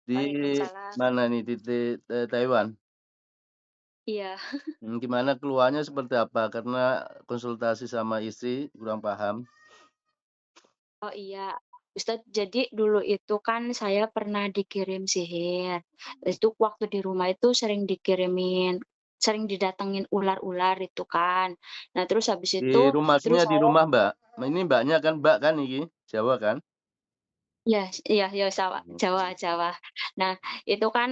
Di Waalaikumsalam. mana nih? Taiwan? Iya. Gimana keluhannya seperti apa? Karena konsultasi sama istri kurang paham. Oh iya, Ustadz, jadi dulu itu kan saya pernah dikirim sihir. Itu waktu di rumah itu sering didatengin ular-ular itu kan. Nah, terus habis itu, terus Di saya rumah, Mbak? Ini Mbaknya kan Mbak kan iki? Jawa kan? iya iya iya, Jawa Oke. Jawa. Nah, itu kan,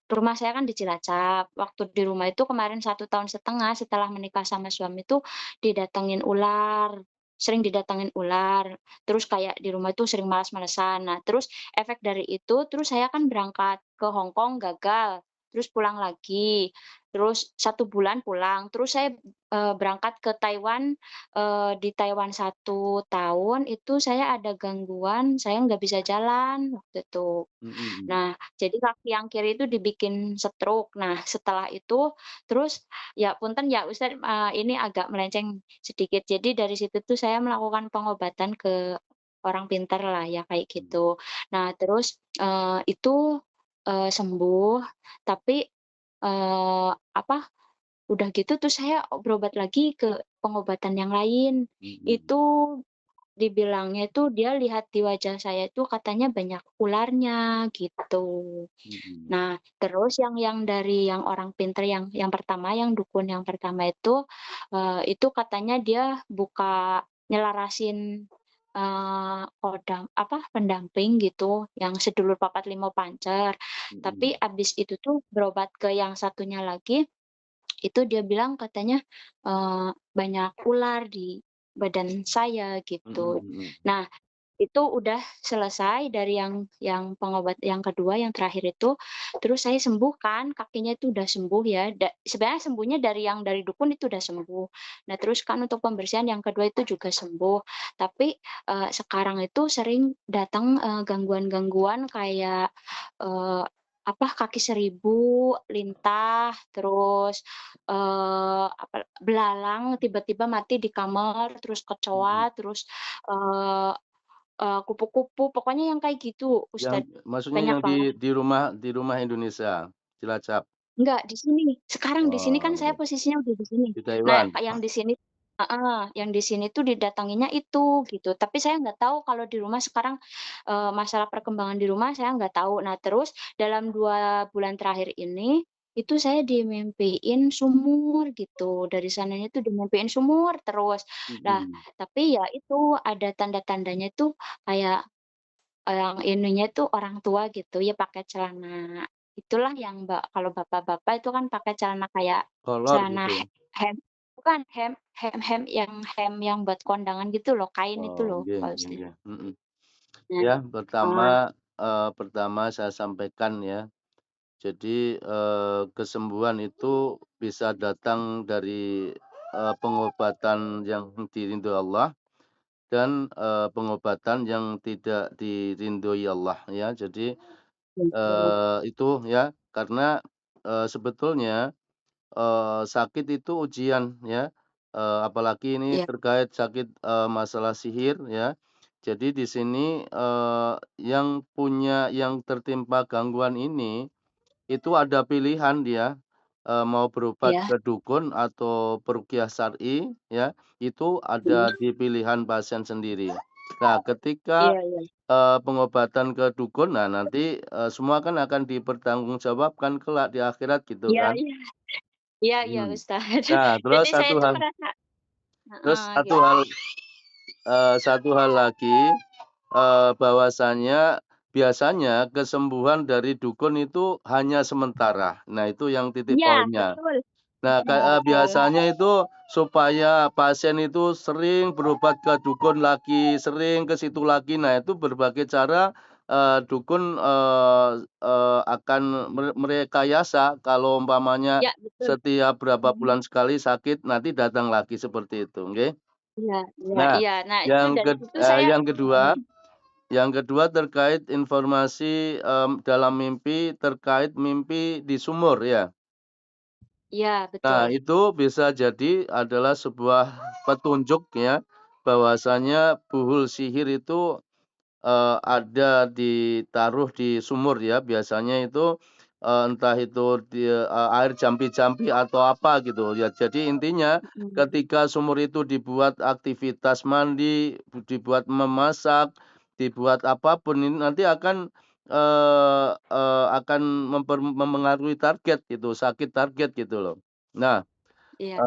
rumah saya kan di Cilacap. Waktu di rumah itu kemarin 1,5 tahun setelah menikah sama suami itu didatengin ular, sering didatengin ular, terus kayak di rumah itu sering malas-malesan. Nah, terus efek dari itu, terus saya kan berangkat ke Hong Kong gagal, terus pulang lagi, terus 1 bulan pulang, terus saya, berangkat ke Taiwan. Di Taiwan 1 tahun itu saya ada gangguan, saya nggak bisa jalan waktu itu. Mhm mhm. Nah, jadi kaki yang kiri itu dibikin stroke. Nah, setelah itu terus ya punten ya Ustaz, ini agak melenceng sedikit. Jadi dari situ tuh saya melakukan pengobatan ke orang pintar lah ya, kayak Mhm. gitu. Nah, terus, itu, sembuh, tapi, apa, udah gitu terus saya berobat lagi ke pengobatan yang lain. Mhm. Itu dibilangnya itu dia lihat di wajah saya itu katanya banyak ularnya gitu. Mhm. Nah, terus yang dari yang orang pinter yang pertama, yang dukun yang pertama itu katanya dia buka nyelarasin, kodam apa, pendamping gitu, yang sedulur papat limo pancer. Tapi Mhm. abis itu tuh berobat ke yang satunya lagi, itu dia bilang katanya, banyak ular di badan saya Mhm gitu. mhm. Nah, itu udah selesai dari yang yang kedua, yang terakhir itu, terus saya sembuh kan, kakinya itu udah sembuh ya, sebenarnya sembuhnya dari dukun itu udah sembuh. Nah, terus kan untuk pembersihan yang kedua itu juga sembuh, tapi, sekarang itu sering datang, gangguan-gangguan kayak, eee, apa, kaki seribu, lintah, terus, belalang tiba-tiba mati di kamar, terus Mhm. kecoa, terus, eee kupu-kupu, pokoknya yang kayak gitu, Yang Ustad, maksudnya banyak yang banget. di rumah Indonesia, Cilacap? Enggak, di sini, sekarang di sini kan Oh, saya iya. posisinya udah di sini. Di Nah, Taiwan? yang di sini heeh, yang di sini tuh didatanginya itu, gitu. Tapi saya nggak tahu kalau di rumah sekarang, masalah perkembangan di rumah saya nggak tahu. Nah, terus dalam 2 bulan terakhir ini, itu saya dimimpiin sumur gitu, dari sananya tuh dimimpiin sumur terus. Nah, Mhm. tapi ya itu ada tanda-tandanya tuh kayak yang ininya itu orang tua gitu ya pakai celana itulah yang kalau bapak-bapak itu kan pakai celana kayak Kolor celana gitu? hem bukan, hem yang buat kondangan gitu loh, kain itu Oh, loh, nggih Pak nggih Ustaz. nggih, mhm. Nah, Ya, eee, pertama saya sampaikan ya, jadi, kesembuhan itu bisa datang dari, pengobatan yang diridhoi Allah dan, pengobatan yang tidak diridhoi Allah ya. Jadi, betul. itu ya, karena, sebetulnya sakit itu ujian ya, apalagi ini Iya terkait sakit, masalah sihir ya. Jadi di sini, yang tertimpa gangguan ini, itu ada pilihan dia, mau berobat iya ke dukun atau peruqyah syar'i ya, itu ada iya di pilihan pasien sendiri. Nah ketika, iya iya pengobatan ke dukun, nah nanti, semua kan akan dipertanggungjawabkan kelak di akhirat gitu iya kan. iya iya iya, Mhm. Ustaz. Nah, Jadi saya tuh merasa terus heeh, satu gitu. hal, satu hal lagi, bahwasanya biasanya kesembuhan dari dukun itu hanya sementara. Nah, itu yang titik Iya, poinnya. betul. Nah, Betul betul. biasanya itu supaya pasien itu sering berobat ke dukun lagi, sering ke situ lagi. Nah, itu berbagai cara, dukun, akan merekayasa kalau umpamanya Iya, betul. setiap berapa Mhm. bulan sekali sakit, nanti datang lagi seperti itu, nggih. Iya iya Nah, iya. Nah, itu dari situ saya yang mhm, kedua terkait informasi, dalam mimpi terkait mimpi di sumur ya. iya Nah, betul. itu bisa jadi adalah sebuah petunjuk ya, bahwasanya buhul sihir itu ada ditaruh di sumur ya, biasanya itu, entah itu air jampi-jampi atau apa gitu ya. Jadi intinya mhm, ketika sumur itu dibuat aktivitas mandi, dibuat memasak, dibuat apapun ini nanti akan, akan memengaruhi target gitu, sakit target gitu loh. Nah, iya.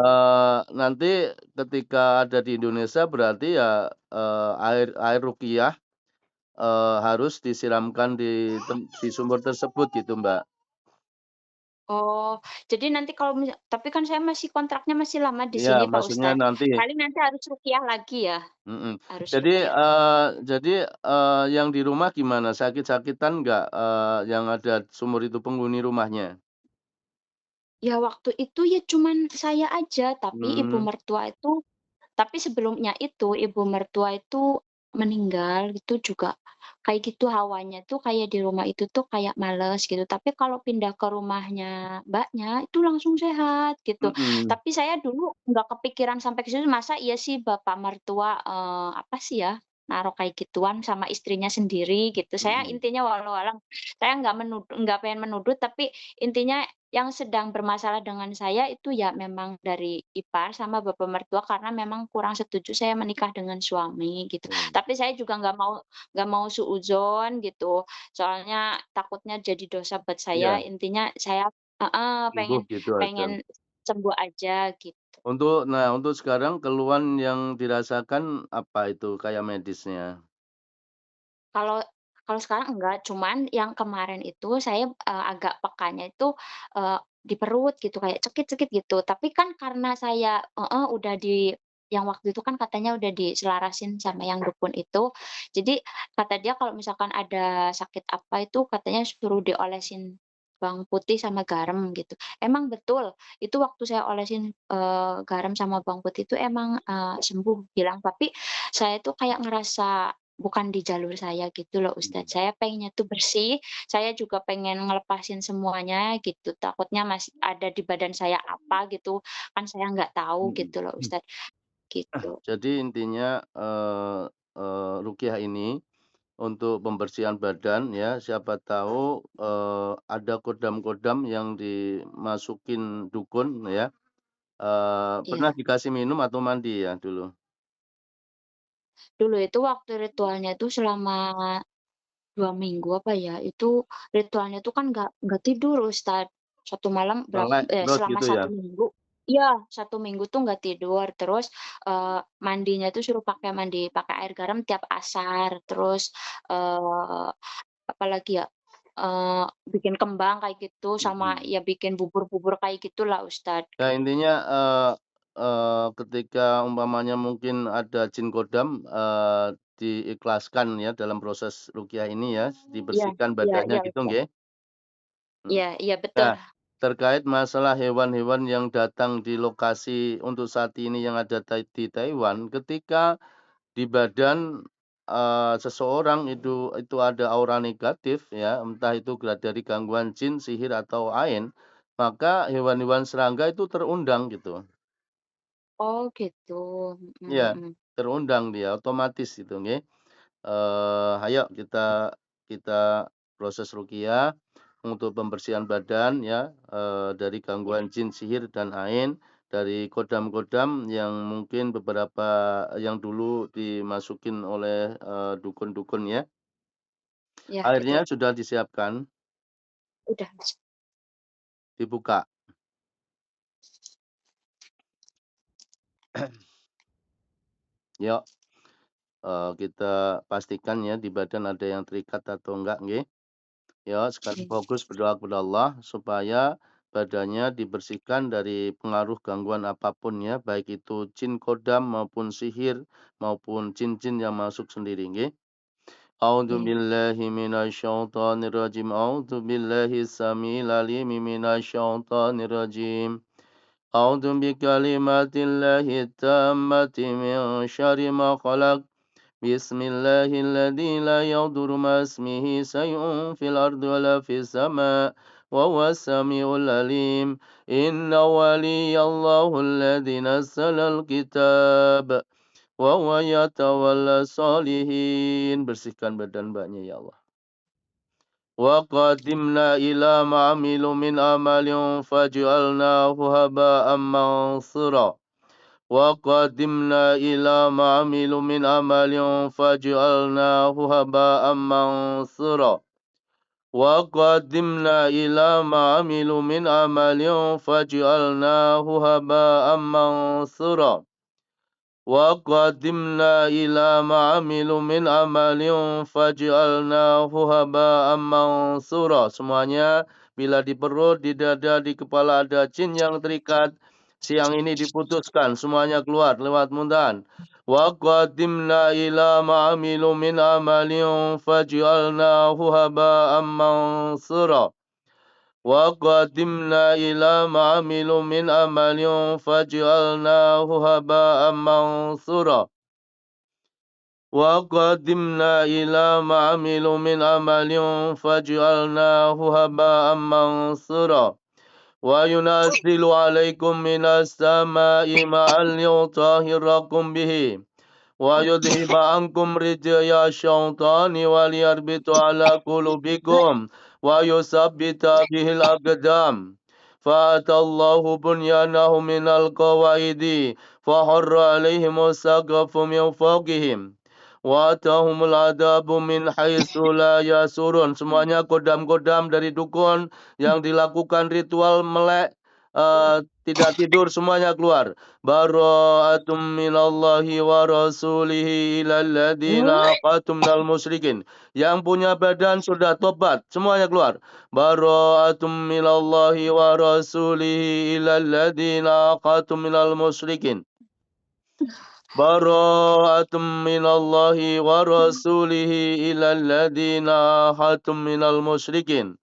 nanti ketika ada di Indonesia berarti ya, air air ruqyah harus disiramkan di sumur tersebut gitu, Mbak. Oh, jadi nanti kalau tapi kan saya masih kontraknya masih lama di Iya, sini Pak maksudnya Ustadz, nanti paling nanti harus ruqyah lagi ya? mhm. Harus Jadi, ruqyah. yang di rumah gimana? Sakit-sakitan nggak, yang ada sumur itu penghuni rumahnya? Ya waktu itu ya cuman saya aja, tapi ibu Mmm, mertua itu tapi sebelumnya itu ibu mertua itu meninggal itu juga kayak gitu hawanya tuh kayak di rumah itu tuh kayak males gitu, tapi kalau pindah ke rumahnya Mbaknya itu langsung sehat gitu. mhm, Tapi saya dulu nggak kepikiran sampai ke situ, masa iya sih bapak mertua, apa sih ya, naruh kayak gituan sama istrinya sendiri gitu. Saya mhm, intinya walau alam saya nggak pengen menuduh, tapi intinya yang sedang bermasalah dengan saya itu ya memang dari ipar sama bapak mertua karena memang kurang setuju saya menikah dengan suami gitu. oh, Tapi saya juga nggak mau suudzon gitu, soalnya takutnya jadi dosa buat saya, iya, intinya saya heeh, sembuh pengen gitu aja. pengen sembuh aja gitu. Untuk sekarang keluhan yang dirasakan apa itu kayak medisnya? Kalau kalau sekarang enggak, cuman yang kemarin itu saya, agak pekanya itu, di perut gitu, kayak cekit-cekit gitu. Tapi kan karena saya heeh, udah yang waktu itu kan katanya udah diselarasin sama yang dukun itu. Jadi kata dia kalau misalkan ada sakit apa itu katanya suruh diolesin bawang putih sama garam gitu. Emang betul, itu waktu saya olesin, garam sama bawang putih itu emang, sembuh hilang, tapi saya tuh kayak ngerasa bukan di jalur saya gitu loh Ustadz, Mhm, saya pengennya tuh bersih, saya juga pengen ngelepasin semuanya gitu, takutnya masih ada di badan saya apa gitu, kan saya nggak tahu mhm. gitu loh Ustadz, gitu. Jadi intinya, ruqyah ini untuk pembersihan badan ya, siapa tahu, ada kodam-kodam yang dimasukin dukun ya, pernah Iya, dikasih minum atau mandi ya dulu? dulu itu waktu ritualnya itu selama 2 minggu apa ya, itu ritualnya tuh kan nggak tidur Ustadz, satu malam Melek terus selama gitu ya? 1 minggu iya, 1 minggu tuh nggak tidur, terus, mandinya tuh suruh pakai air garam tiap asar, terus, eee, apalagi ya, bikin kembang kayak gitu, sama Mhm. ya bikin bubur-bubur kayak gitulah Ustadz, Ya gitu. intinya, ketika umpamanya mungkin ada jin kodam, diikhlaskan ya dalam proses ruqyah ini ya, Iya dibersihkan iya badannya iya gitu Ustadz, nggih? Mhm. iya iya betul. Nah, terkait masalah hewan-hewan yang datang di lokasi untuk saat ini yang ada di Taiwan, ketika di badan, seseorang itu ada aura negatif ya, entah itu dari gangguan jin, sihir, atau ain, maka hewan-hewan serangga itu terundang gitu. Oh gitu, mhm Iya, mhm. terundang dia, otomatis itu nggih. Ayo kita kita proses ruqyah untuk pembersihan badan ya, dari Iya gangguan jin, sihir, dan ain, dari kodam-kodam yang mungkin beberapa yang dulu dimasukin oleh, dukun-dukun ya. iya Airnya betul, sudah disiapkan, udah Mas. dibuka. Yuk, kita pastikan ya di badan ada yang terikat atau enggak nggih. Ya, sekarang Mmm, fokus berdoa kepada Allah supaya badannya dibersihkan dari pengaruh gangguan apapun ya, baik itu jin kodam maupun sihir maupun jin-jin yang masuk sendiri nggih. A'udzu iya. billahi minasyaitonir rajim. A'udzu billahi samil alim minasyaitonir rajim. A'udzu bikalimatillahi tammati min syarri ma khalaq. بسم الله الذي لا يضر مع اسمه شيء في الأرض ولا في السماء وهو السميع العليم إن ولي الله الذي نزل الكتاب wa huwa yatawalla sholihin. Bersihkan badan mbaknya ya Allah. Wa qadimna ila ma'amilu min amalin faj'alnahu haba'an mansura. Wa qadimna ila ma'amilu min amalin faj'alnahu haba'an mansura. Wa qadimna ila ma'amilu min amalin faj'alnahu haba'an mansura. Wa qadimna ila ma'amilu min amalin faj'alnahu haba'an mansura. Semuanya bila di perut, di dada, di kepala ada jin yang terikat, siang ini diputuskan, semuanya keluar lewat muntahan. Wa qadimna ila ma'amilu min amalin faj'alnahu haba'an mansura. Wa qadimna ila ma'amilu min amalin faj'alnahu haba'an mansura. Wa qadimna ila ma'amilu min amalin faj'alnahu haba'an mansura. Wa yunazzilu alaikum minas sama'i ma'an liyutahhirakum bihi. Wa yudhiba ankum rijya syaitani wa liyarbitu ala qulubikum wa yusabbita bihil aqdam. Fa'atallahu bunyanahu minal qawaidi faharra alaihimus saqafu min fawqihim wa atahumul adabu min haitsu la yasurun. Semuanya kodam-kodam dari dukun yang dilakukan ritual melek tidak tidur, semuanya keluar. Bara'atum minallahi wa rasulihi ilal ladina aqatum minal musyrikin. Yang punya badan sudah tobat, semuanya keluar. Bara'atum minallahi wa rasulihi ilal ladina aqatum minal musyrikin. Bara'atum minallahi wa rasulihi ilal ladina aqatum minal musyrikin.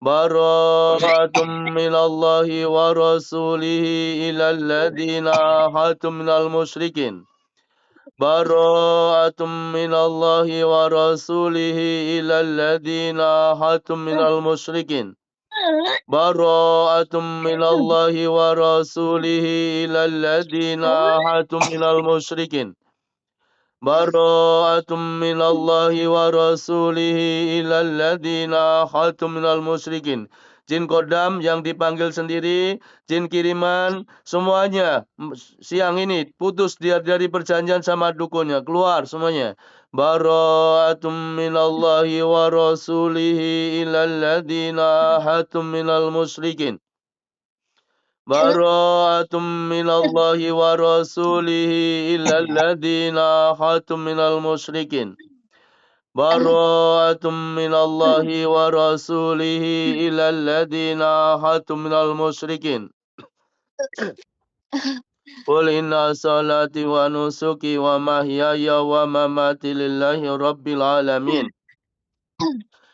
Bara'atum minallahi wa rasulihi ilal ladina ahadtum minal musyrikin. Bara'atum minallahi wa rasulihi ilal ladina ahadtum minal musyrikin. Bara'atum minallahi wa rasulihi ilal ladina ahadtum minal musyrikin. Bara'atum minallahi wa rasulihi ilal ladina ahadtum minal musyrikin. Jin kodam yang dipanggil sendiri, jin kiriman, semuanya siang ini putus dia dari perjanjian sama dukunnya, keluar semuanya. Bara'atum minallahi wa rasulihi ilal ladina ahadtum minal musyrikin. Bara'atum minallahi wa rasulihi illal ladina ahadtum minal musyrikin. Bara'atum minallahi wa rasulihi illal ladina ahadtum minal musyrikin. Qul inna salati wa nusuki wa mahyaya wa mamati lillahi rabbil alamin.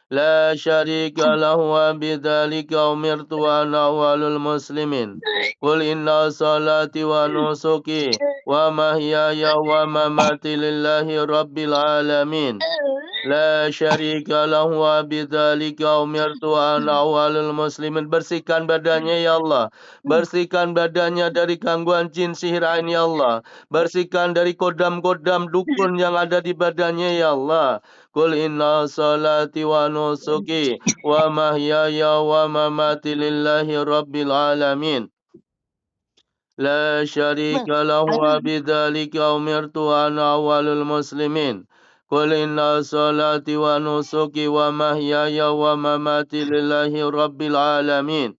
La syarika lahu wa bidzalika umirtu wa ana awwalul muslimin. Qul inna salati wa nusuki wa mahyaya wa mamati lillahi rabbil alamin. La syarika lahu wa bidzalika umirtu wa ana awwalul muslimin. Bersihkan badannya ya Allah. Bersihkan badannya dari gangguan jin sihir ain ya Allah. Bersihkan dari kodam-kodam dukun yang ada di badannya ya Allah. Qul inna salati wa nusuki wa mahyaya wa mamati lillahi rabbil alamin. La syarika lahu wa bidzalika umirtu wa ana awwalul muslimin. Qul inna salati wa nusuki wa mahyaya wa mamati lillahi rabbil alamin.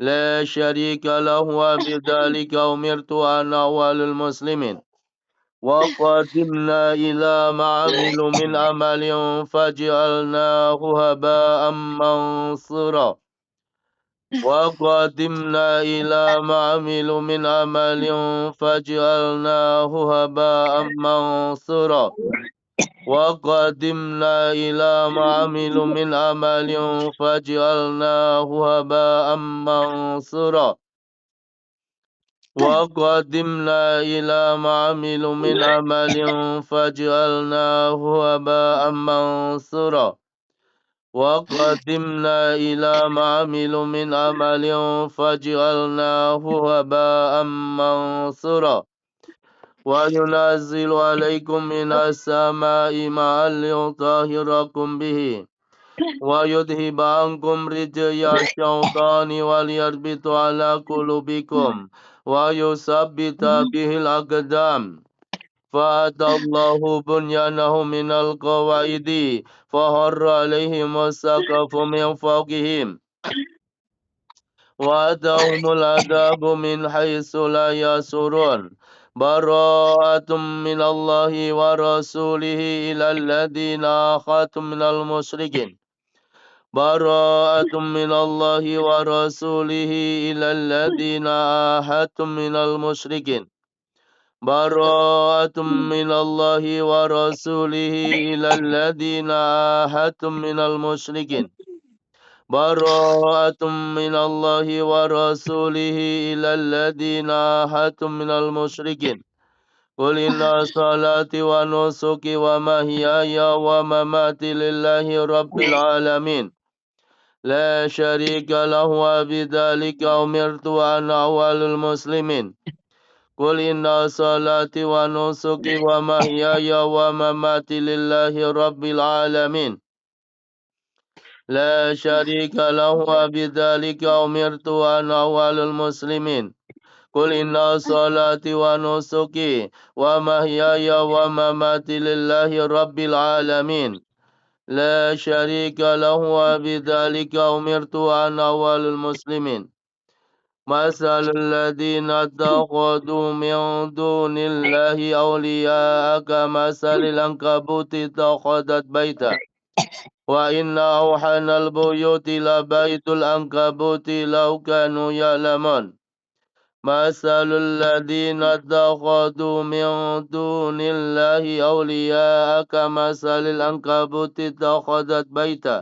La syarika lahu wa bidzalika umirtu wa ana awwalul muslimin. Wa qadimna ila ma'amilu min amalin faj'alnahu haba'an mansura. Wa qadimna ila ma'amilu min amalin faj'alnahu haba'an mansura. Wa qadimna ila ma'amilu min amalin faj'alnahu haba'an mansura. Wa qadimna ila ma'amilu min amalin faj'alnahu haba'an mansura. Wa qadimna ila ma'amilu min amalin faj'alnahu haba'an mansura. وينزل عليكم من السماء ماء ليطهركم به ويذهب عنكم رجي الشيطان وليربط على قلوبكم ويثبت به الأقدام فأتى الله بنيانه من القواعد فهر عليهم السقف من فوقهم وأتاهم العذاب من حيث لا يشعرون براءة من الله ورسوله إلى الذين آخذتم من المشركين براءة من الله ورسوله إلى الذين آهدتم من المشركين براءة من الله ورسوله إلى الذين آهدتم من المشركين براءة من الله ورسوله إلى الذين آهدتم من المشركين قل إن صلاتي ونسكي ومحياي ومماتي لله رب العالمين لا شريك له وبذلك أمرت وأنا أول المسلمين قل إن صلاتي ونسكي ومحياي ومماتي لله رب العالمين لا شريك له وبذلك أمرت وأنا أول المسلمين قل إن صلاتي ونسكي ومحياي ومماتي لله رب العالمين لا شريك له وبذلك أمرت وأنا أول المسلمين مثل الذين اتخذوا من دون الله أولياء كمثل العنكبوت اتخذت بيتا وإن أوحن البيوت لبيت العنكبوت لو كانوا يعلمون مثل الذين اتخذوا من دون الله أولياء كمثل العنكبوت اتخذت بيتا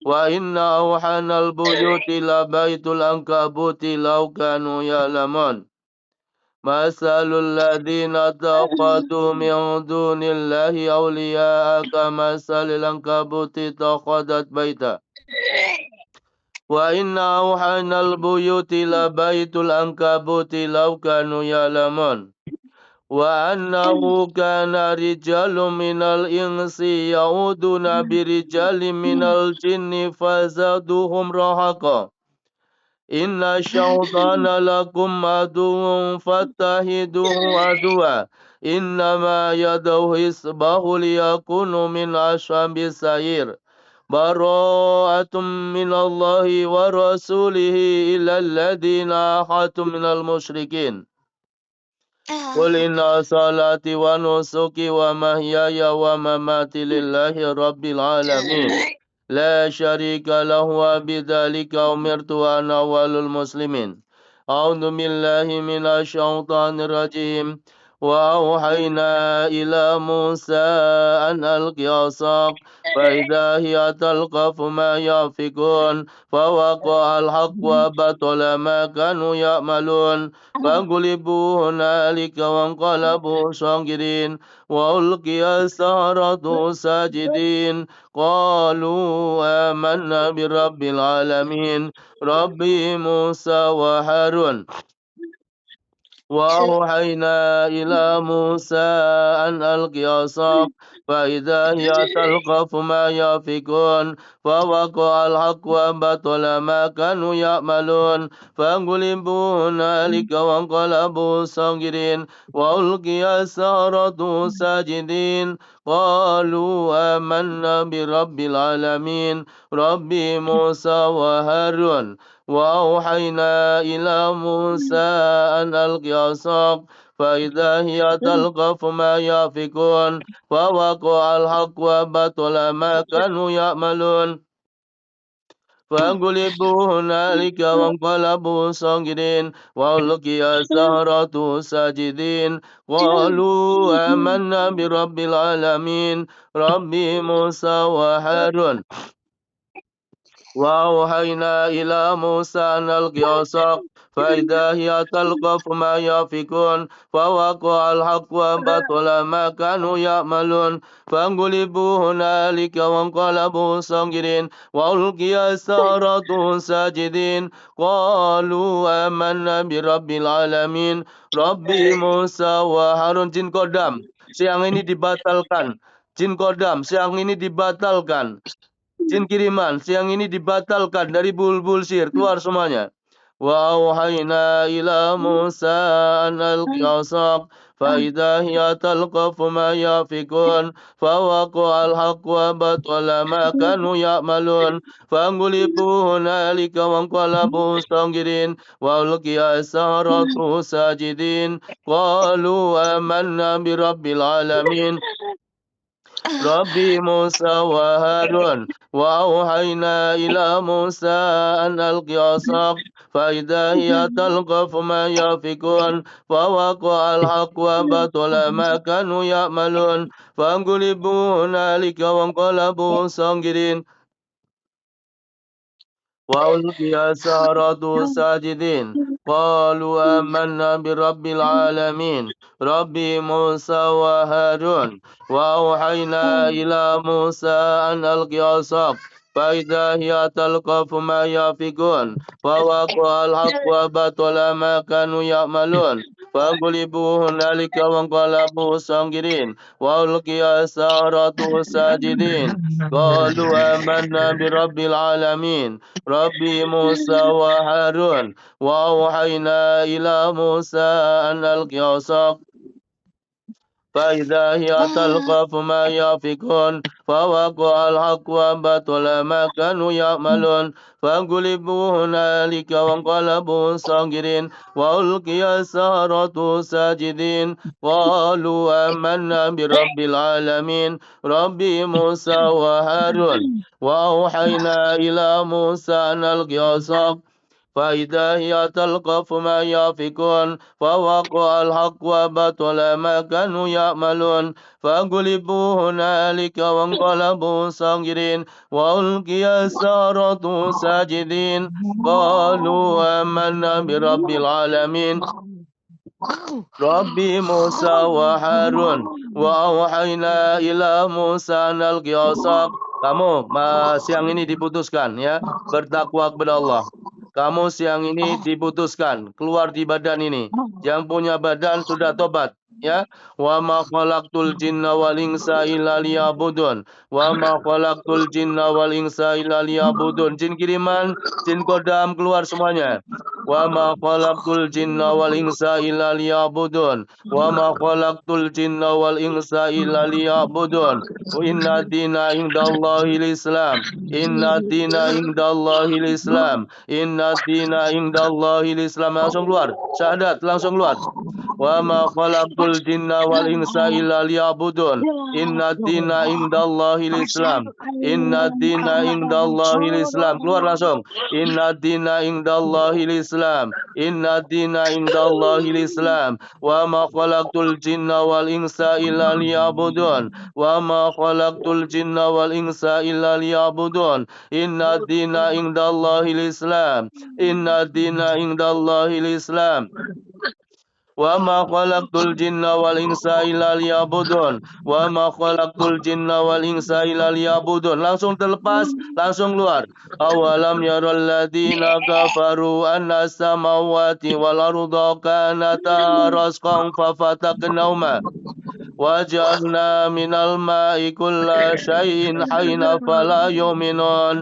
وإن أوحن البيوت لبيت العنكبوت لو كانوا يعلمون مثل الذين اتخذوا من دون الله أولياء كمثل العنكبوت اتخذت بيتا وإن أوحن البيوت لبيت العنكبوت لو كانوا يعلمون وأنه كان رجال من الإنس يعودون برجال من الجن فزادوهم رهقا إن الشيطان لكم عدو فاتخذوه عدوا إنما يدعو حزبه ليكونوا من أصحاب السعير براءة من الله ورسوله إلى الذين عاهدتم من المشركين قل إن صلاتي ونسكي ومحياي ومماتي لله رب العالمين لا شريك له وبذلك أمرت وأنا أول المسلمين أعوذ بالله من الشيطان الرجيم وأوحينا إلى موسى أن ألق عصاك فإذا هي تلقف ما يأفكون فوقع الحق وبطل ما كانوا يعملون فانقلبوا هنالك وانقلبوا صاغرين وألقي السحرة ساجدين قالوا آمنا برب العالمين رب موسى وهارون وأوحينا إلى موسى أن ألق عصاك فإذا هي تلقف ما يأفكون فوقع الحق وبطل ما كانوا يعملون فانقلبوا هنالك وانقلبوا صاغرين وألقي السحرة ساجدين قالوا آمنا برب العالمين رب موسى وهارون وأوحينا إلى موسى أن ألق عصاك فإذا هي تلقف ما يأفكون فوقع الحق وبطل ما كانوا يعملون فانقلبوا هنالك وانقلبوا صاغرين وألقي السحرة ساجدين قالوا آمنا برب العالمين رب موسى وهارون وأوحينا إلى موسى أن ألق عصاك فإذا هي تلقف ما يأفكون فوقع الحق وبطل ما كانوا يعملون فانقلبوا هنالك وانقلبوا صاغرين وألقي السحرة ساجدين قالوا آمنا برب العالمين رب موسى وهارun. Jin kodam siang ini dibatalkan. Jin kodam siang ini dibatalkan. Jin kiriman siang ini dibatalkan dari bulbul sihir, keluar semuanya. Wa auhayna ila Musa an alqi asaq fa idza hiya talqafu ma yafikun fa waqa'al haqq wa batala ma kanu ya'malun fangulibu hunalika wa anqalabu sagirin wa ulqiya as-saharatu sajidin qalu amanna bi rabbil alamin ربي موسى وهارون وأوحينا إلى موسى أن ألق عصاك فإذا هي تلقف ما يأفكون فوقع الحق وبطل ما كانوا يعملون فانقلبوا هنالك وانقلبوا صاغرين وألقي السحرة ساجدين قالوا آمنا برب العالمين رب موسى وهارون وأوحينا إلى موسى أن ألق عصاك فإذا هي تلقف ما يأفكون فوقع الحق وبطل ما كانوا يعملون فانقلبوا هنالك وانقلبوا صاغرين وألقي السحرة ساجدين قالوا آمنا برب العالمين ربي موسى وهارون وأوحينا إلى موسى أن ألق عصاك فإذا هي تلقف ما يأفكون فوقع الحق وبطل ما كانوا يعملون فانقلبوا هنالك وانقلبوا صاغرين وألقي السحرة ساجدين قالوا آمنا برب العالمين رب موسى وهارون وأوحينا إلى موسى أن ألق عصاك فإذا هي تلقف ما يأفكون فوقع الحق وبطل ما كانوا يعملون فانقلبوا هنالك وانقلبوا صاغرين وألقي السحرة ساجدين قالوا آمنا برب العالمين ربي موسى وهارون وأوحينا إلى موسى أن ألق عصاك. Kamu siang ini diputuskan ya, bertakwa kepada Allah. Kamu siang ini diputuskan keluar di badan ini. Yang punya badan sudah tobat ya. Wa ma khalaqtul jinna wal insa illa liya'budun. Wa ma khalaqtul jinna wal insa illa liya'budun. Jin kiriman, jin kodam keluar semuanya. Wa ma khalaqtul jinna wal insa illa liya'budun. Wa ma khalaqtul jinna wal insa illa liya'budun. Inna dina indallahil Islam. Inna dina indallahil Islam. Inna dina indallahil Islam. Langsung keluar. Syahadat langsung keluar. Wa ma khalaqtul jinna wal insa illa liya'budun. Inna dina indallahil Islam. Inna dina indallahil Islam. Keluar langsung. Inna dina indallahil Islam. Inna dina indallahil Islam. Wa ma khalaqtul jinna wal insa illa liya'budun. Wa ma khalaqtul jinna wal insa illa liya'budun. Inna dina indallahil Islam. Inna dina indallahil Islam. Wa ma khalaqtul jinna wal insa illa liya'budun. Wa ma khalaqtul jinna wal insa illa liya'budun. Langsung terlepas, langsung keluar. Awalam yaral ladzina kafaru anna samawati wal arda kanata rasqan fafataqnahuma وجعلنا من الماء كل شيء حي فلا يؤمنون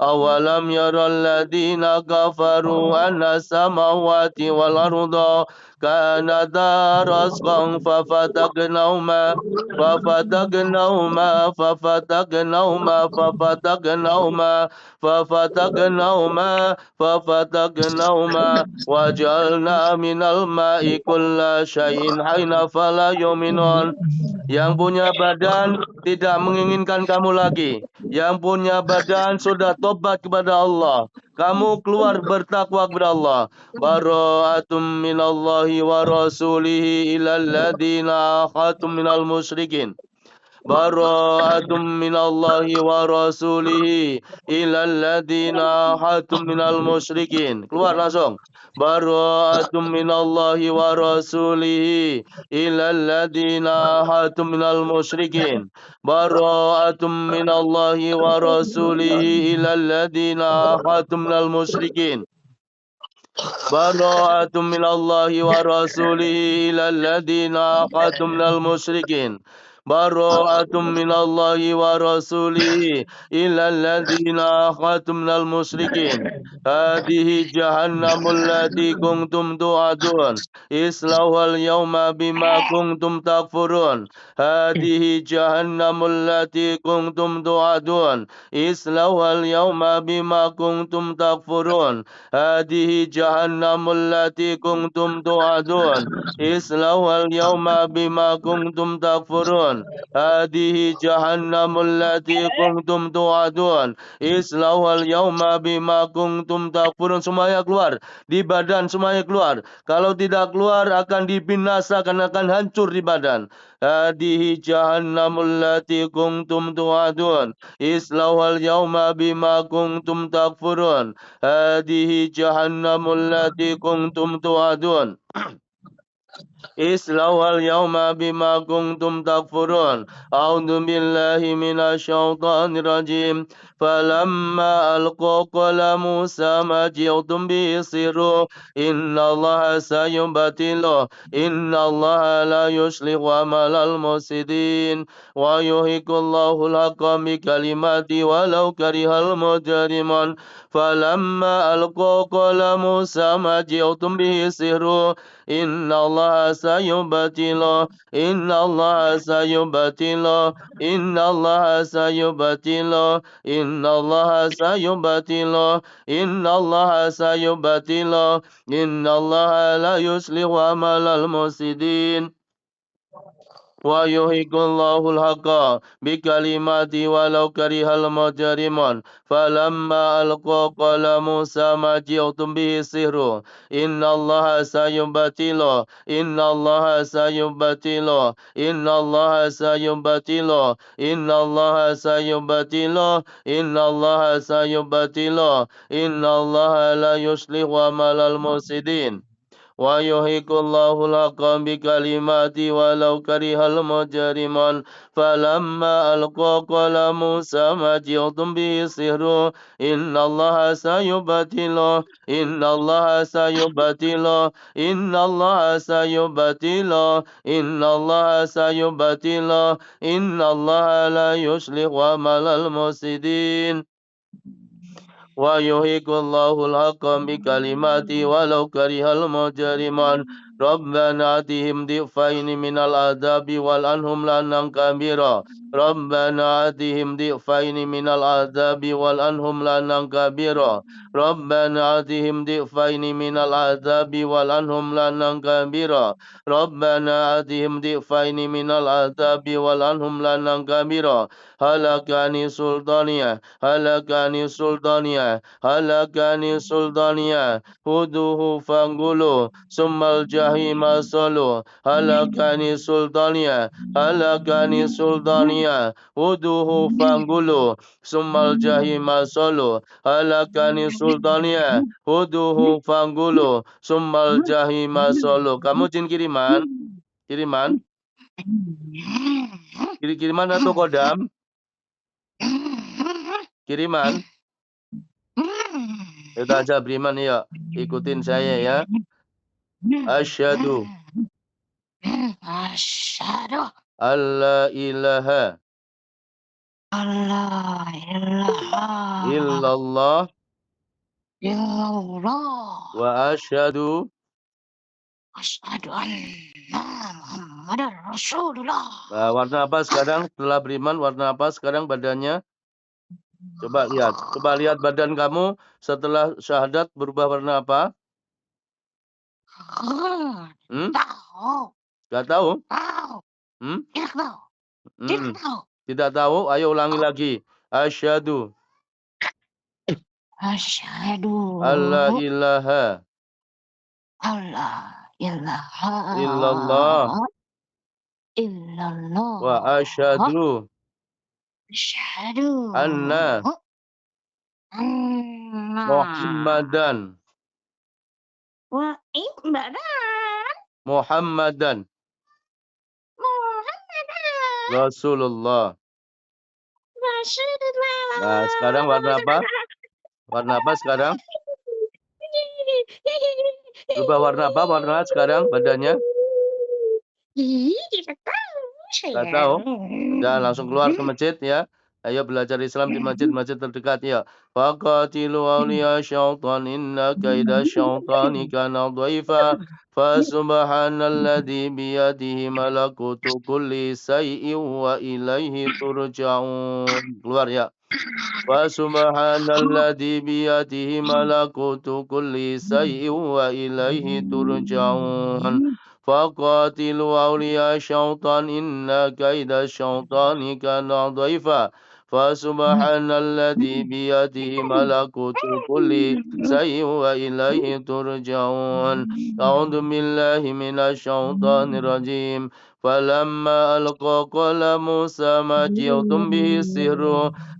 أولم ير الذين كفروا أن السماوات والأرض كانتا رتقا ففتقناهما ففتقناهما ففتقناهما ففتقناهما ففتقناهما ففتقناهما وجعلنا من الماء كل شيء حي فلا يؤمنون. Yang punya badan tidak menginginkan kamu lagi. Yang punya badan sudah tobat kepada Allah. Kamu keluar bertakwa kepada Allah. Bara'atum minallahi wa rasulihi ilal ladina akhatum minal musyrikin. bara'atum minallahi wa rasulihi ilal ladzina hatum minal musyrikin. Keluar langsung. Bara'atum minallahi wa rasulihi ilal ladzina hatum minal musyrikin. Bara'atum minallahi wa rasulihi ilal ladzina hatum minal musyrikin. Bara'atum minallahi wa rasulihi ilal ladzina hatum minal musyrikin. Bara'atum minallahi wa rasulihi ilal ladzina hatum minal musyrikin. Hadihi jahannamul lati kuntum tu'adun. Islauhal yawma bima kuntum takfurun. Hadihi jahannamul lati kuntum tu'adun. Islauhal yawma bima kuntum takfurun. Hadihi jahannamul lati kuntum tu'adun. Islauhal yawma bima kuntum takfurun. Hadihi jahannamul lati kuntum tu'adun. Islauhal yawma bima kuntum takfurun. Semuanya keluar. Di badan semuanya keluar. Kalau tidak keluar akan dibinasakan, akan hancur di badan. Hadihi jahannamul lati kuntum tu'adun. Islauhal yawma bima kuntum takfurun. Hadihi jahannamul lati kuntum tu'adun. Islauhal yawma bima kuntum takfurun. A'udzu billahi minasyaitonir rajim. Falamma alqa qala Musa ma ji'tum bihi sirru. Innallaha sayubatilu. Innallaha la yuslihu amalal mufsidin. Wa yuhiqullahu al-haqqa bi kalimati walau karihal mujrimun. Falamma alqa qala Musa ma ji'tum bihi sirru. Innallaha sayubatilu. Innallaha sayubatilu. Innallaha sayubatilu. Innallaha sayubatilu. Innallaha sayubatilu. Innallaha la yuslihu amalal mufsidin. Wa yuhiqullahu al-haqqa bi kalimati walau karihal mujrimun. Falamma alqa qala Musa ma ji'tum bihi sihru. Innallaha sayubatilu. Innallaha sayubatilu. Innallaha sayubatilu. Innallaha sayubatilu. Innallaha sayubatilu. Innallaha la yuslihu amalal mufsidin. Wa yuhiqullahu al-haqqa bi kalimati walau karihal mujrimun. Falamma alqa qala Musa ma ji'tum bihi sihru. Innallaha sayubatilu. Innallaha sayubatilu. Innallaha sayubatilu. Innallaha sayubatilu. Innallaha la yuslihu amalal mufsidin. Wa yuhiqullahu al-haqqa bi kalimati walau karihal mujrimun. Rabbana atihim di'faini minal adabi wal anhum lanang kabira. Rabbana atihim di'faini minal adabi wal anhum lanang kabira. Rabbana atihim di'faini minal adabi wal anhum lanang kabira. Rabbana atihim di'faini minal adabi wal anhum lanang kabira. Halakani sultaniya. Halakani sultaniya. Halakani sultaniya. Huduhu fangulu. Summal jahima solu. Halakani sultaniya. Halakani sultaniya. Huduhu fangulu. Summal jahima solu. Halakani sultaniya. Huduhu fangulu. Summal jahima solu. Kamu jin kiriman? Kiriman? Kiriman atau kodam? Kiriman? Kita aja beriman ya. Ikutin saya ya. Asyhadu Asyhadu alla ilaha alla ilaha illallah illallah wa asyhadu asyhadu anna Muhammadar Rasulullah. warna apa sekarang setelah beriman? Warna apa sekarang badannya? Coba lihat badan kamu setelah syahadat berubah warna apa? Tahu. Gak tahu? Tahu. Tidak tahu. Tidak tahu. Tidak tahu? Ayo ulangi lagi. Asyhadu Asyhadu alla ilaha alla ilaha illallah wa illallah. asyhadu Asyhadu anna anna Muhammadan Muhammadan Muhammadan Rasulullah. Nah, sekarang warna apa? Warna apa sekarang? Berubah warna apa warna sekarang badannya? Tidak tahu Nggak saya. tahu. Udah langsung keluar ke masjid ya. Ayo belajar Islam di masjid-masjid terdekat ya. Faqatilu awliya syaitan inna kaida syaitani kana dhaifa. Fasubhanalladzi biyadihi malakutu kulli syai'in wa ilaihi turja'un. Keluar ya. Fasubhanalladzi biyadihi malakutu kulli syai'in wa ilaihi turja'un. فقاتلوا أولياء الشيطان إن كيد الشيطان كان ضعيفا فسبحان الذي بيده ملكوت كل شيء وإليه ترجعون أعوذ بالله من الشيطان الرجيم فلما ألقى قال موسى ما جئتم به السحر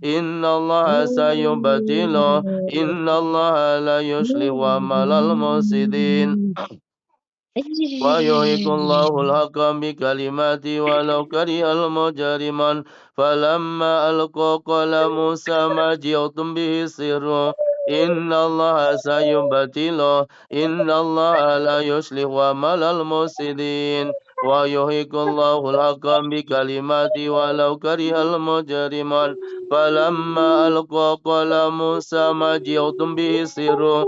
إن الله سيبطله إن الله لا يصلح عمل المفسدين ويحق الله الحق بكلماته ولو كره المجرمون فلما ألقوا قال موسى ما جئتم به السحر إن الله سيبطله إن الله لا يصلح عمل المفسدين ويحق الله الحق بكلماته ولو كره المجرمون فلما ألقوا قال موسى ما جئتم به السحر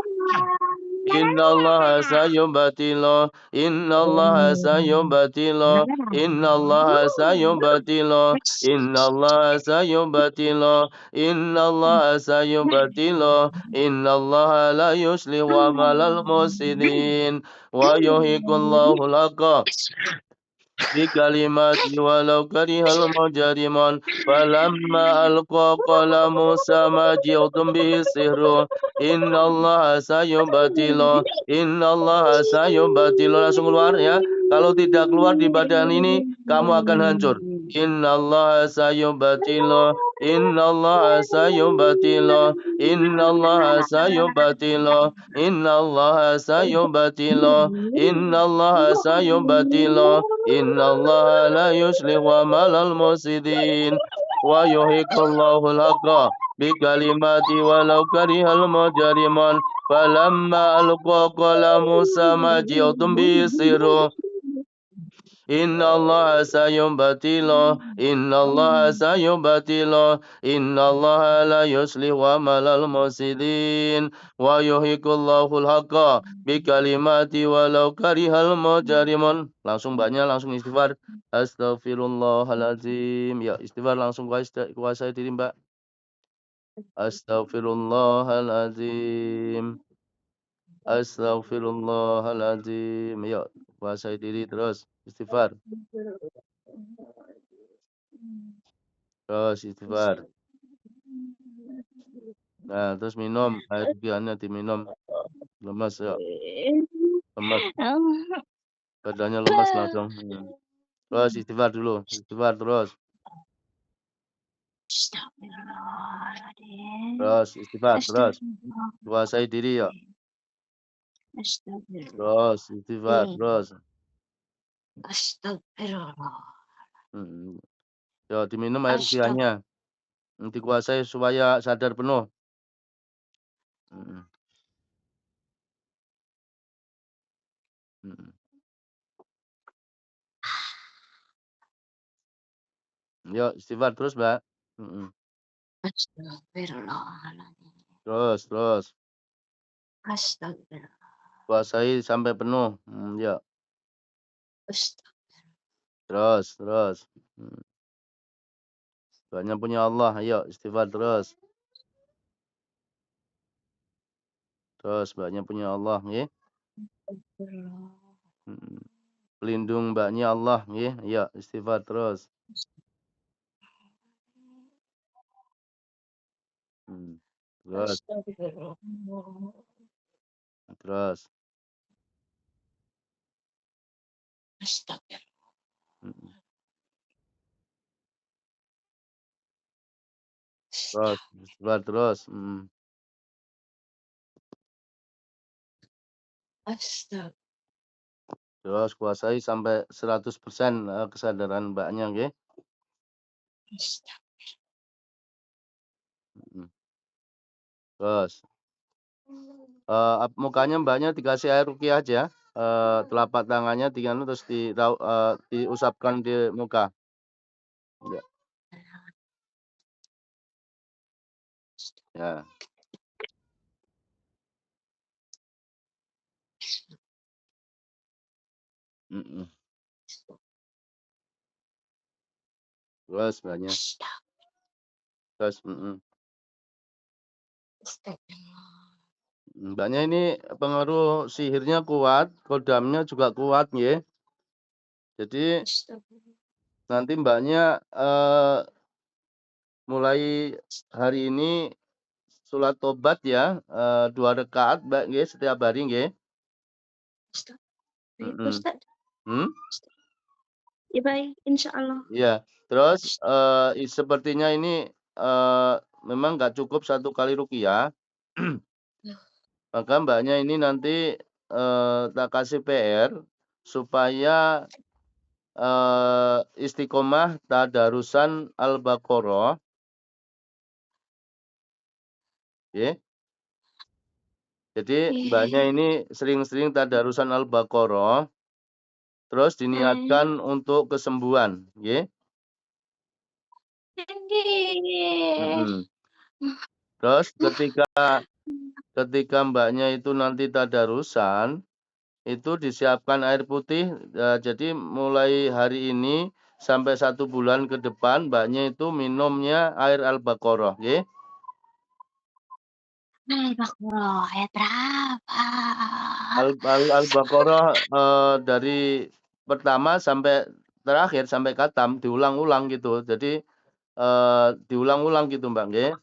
إن الله سيبطله إن الله سيبطله إن الله سيبطله إن الله سيبطله إن الله سيبطله إن الله لا يصلح عمل المفسدين ويحق الله الحق بكلماتي ولو كره المجرمون فلما ألقى قال موسى ما جئتم به السحر إن الله سيبطله إن الله سيبطله langsung keluar ya. Kalau tidak keluar di badan ini kamu akan hancur. Inna Allah sayubatilah. Inna Allah sayubatilah. Inna Allah sayubatilah. Inna Allah sayubatilah. Inna Allah sayubatilah. Inna Allah la yuslihu amalal mufsidin. Wa yuhiqallahu al-haqqa bikalimati walau karihal mujariman. Falamma alqa qala Musa ma ji'tum bisiru. Inna Allah sayubatilah. Inna Allah sayubatilah. Inna Allah la yuslihu amalal mufsidin. Wa yuhiqallahu al-haqqa bikalimati walau karihal mujarimun. Langsung banyak langsung istighfar. Astaghfirullahaladzim. Ya, istighfar langsung kuasai diri, Mbak. Astaghfirullahaladzim. Astaghfirullahaladzim. Ya, kuasai diri terus. Istighfar. Terus istighfar. Nah, terus minum. Air putihnya diminum. Lemas ya. Lemas. Badannya lemas langsung. Terus istighfar dulu. Istighfar terus. Terus istighfar terus. Kuasai diri ya. Terus istighfar terus. Astagfirullah. Ya, diminum air putihnya. Dikuasai supaya sadar penuh. Ya, istighfar terus, Mbak. Astagfirullahaladzim. Terus. Astagfirullah. Kuasai sampai penuh. Ya. Astagfirullah. Terus. Banyak punya Allah. Ayo, istighfar terus. Terus banyak punya Allah, nggih. Pelindung mbaknya Allah, nggih. Ya, istighfar terus. Terus. Terus. Astagfirullah. terus, istighfar terus, Astaga. terus kuasai sampai 100%, kesadaran Mbaknya nggih, Astaga. mhm, terus, mukanya Mbaknya dikasih air ruqyah aja, telapak tangannya dianu terus diusapkan di muka, ya ya, mhm, terus Mbaknya, Astaga. terus, Mbaknya ini pengaruh sihirnya kuat, kodamnya juga kuat nggih, jadi Astaga. nanti Mbaknya, mulai hari ini sholat tobat ya, 2 rakaat Mbak nggih, setiap hari nggih, Astaga. Baik, mhm, Ustaz. hmm, Ya baik, insyaallah. iya. Terus, sepertinya ini, memang nggak cukup 1 kali ruqyah, maka Mbaknya ini nanti, tak kasih PR supaya, istiqomah tadarusan Al-Baqarah nggih. Jadi Mbaknya Iya. ini sering-sering tadarusan Al-Baqarah, terus Heeh. diniatkan untuk kesembuhan nggih, Nggih. mhm. Terus ketika Mbaknya itu nanti tadarusan, itu disiapkan air putih, jadi mulai hari ini sampai 1 bulan ke depan Mbaknya itu minumnya air Al-Baqarah nggih. Al-Baqarah ayat berapa? Al-Baqarah, dari pertama sampai terakhir, sampai khatam diulang-ulang gitu. Jadi, diulang-ulang gitu Mbak nggih.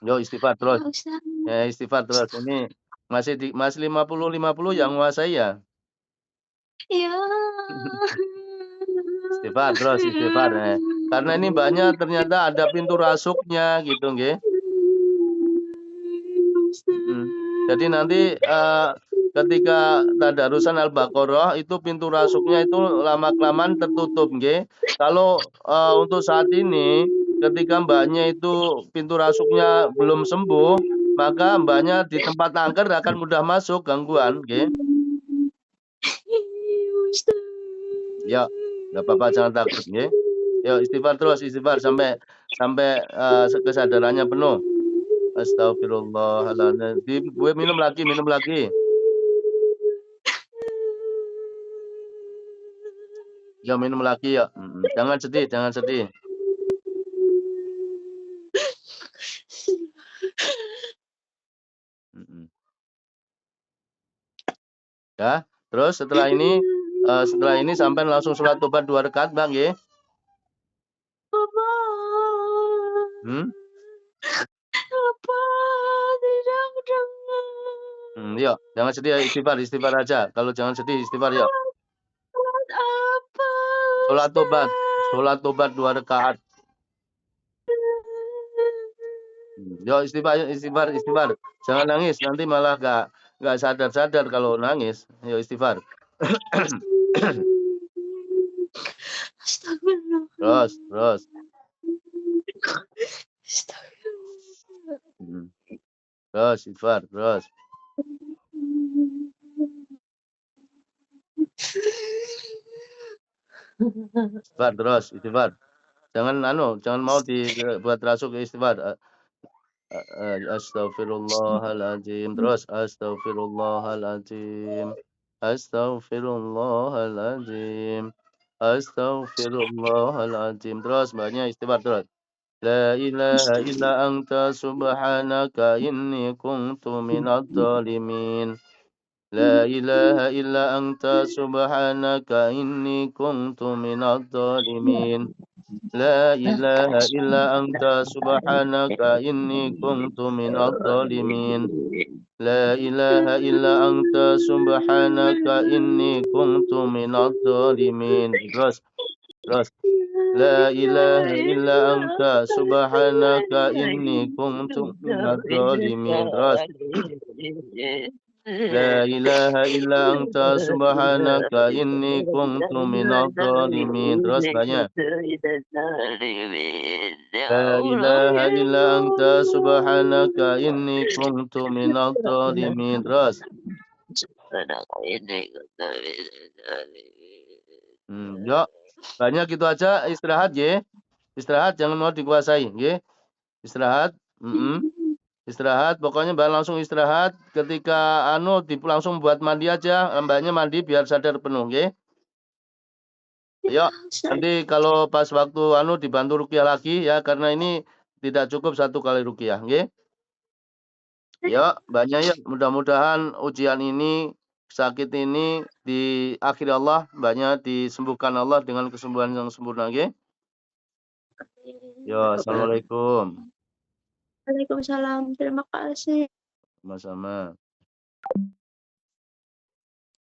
Yo istighfar Ya terus, Ustaz. istighfar terus. Ini masih 50-50 yang nguasai ya? Ya. Istighfar terus, istighfar, karena ini Mbaknya ternyata ada pintu rasuknya gitu nggih, mhm. Jadi nanti, ketika tadarusan Al-Baqarah itu pintu rasuknya itu lama-kelamaan tertutup nggih. Kalau, untuk saat ini ketika Mbaknya itu pintu rasuknya belum sembuh, maka Mbaknya di tempat angker akan mudah masuk gangguan nggih. Ustaz. Ya, nggak apa-apa jangan takut nggih. Yo istighfar terus, istighfar sampai sampai, kesadarannya penuh. Astagfirullahaladzim. Minum lagi, minum lagi. Ya minum lagi ya, Jangan sedih, jangan sedih, mhm. Ya, terus setelah ini sampean langsung sholat tobat 2 rakaat Mbak nggih, Apa? hmm, Apa tidak dengar? Yo jangan sedih, istighfar istighfar aja. Kalau jangan sedih istighfar yo. Salat apa, Sholat tobat Ustaz? sholat tobat 2 rakaat, Yo istighfar istighfar istighfar. Jangan nangis, nanti malah nggak sadar-sadar kalau nangis. Yo istighfar. Terus Astagfirullah. terus, Astagfirullah. mhm, terus istighfar, terus. Istighfar terus, istighfar. Jangan mau dibuat rasuk istighfar. Astaghfirullahaladzim. Terus astaghfirullahaladzim. Astaghfirullahaladzim. Astaghfirullahaladzim. Terus Mbaknya istighfar terus. La ilaha illa anta subhanaka inni kuntu minadh dhalimin. La ilaha illa anta subhanaka inni kuntu minadh dhalimin. لا إله إلا أنت سبحانك إني كنت من الظالمين لا إله إلا أنت سبحانك إني كنت من الظالمين. Terus Terus, la ilaha illa anta subhanaka inni kuntu minadz zalimin. Terus, la ilaha illa anta subhanaka inni kuntu minadz zalimin. Terus banyak. La ilaha illa anta subhanaka inni kuntu minadz zalimin. Terus. Yuk. Banyak gitu aja, istirahat ya. Istirahat jangan mau dikuasai, nggih. Istirahat, istirahat, pokoknya Mbak langsung istirahat. Ketika langsung buat mandi aja, Mbaknya mandi biar sadar penuh, nggih. Ayo, nanti kalau pas waktu dibantu ruqyah lagi ya, karena ini tidak cukup 1 kali ruqyah, nggih. Ya, Mbaknya ya, mudah-mudahan ujian ini, sakit ini diakhiri Allah, Mbaknya disembuhkan Allah dengan kesembuhan yang sempurna, nggih. Ya, assalamualaikum. Waalaikumsalam, terima kasih. Sama-sama.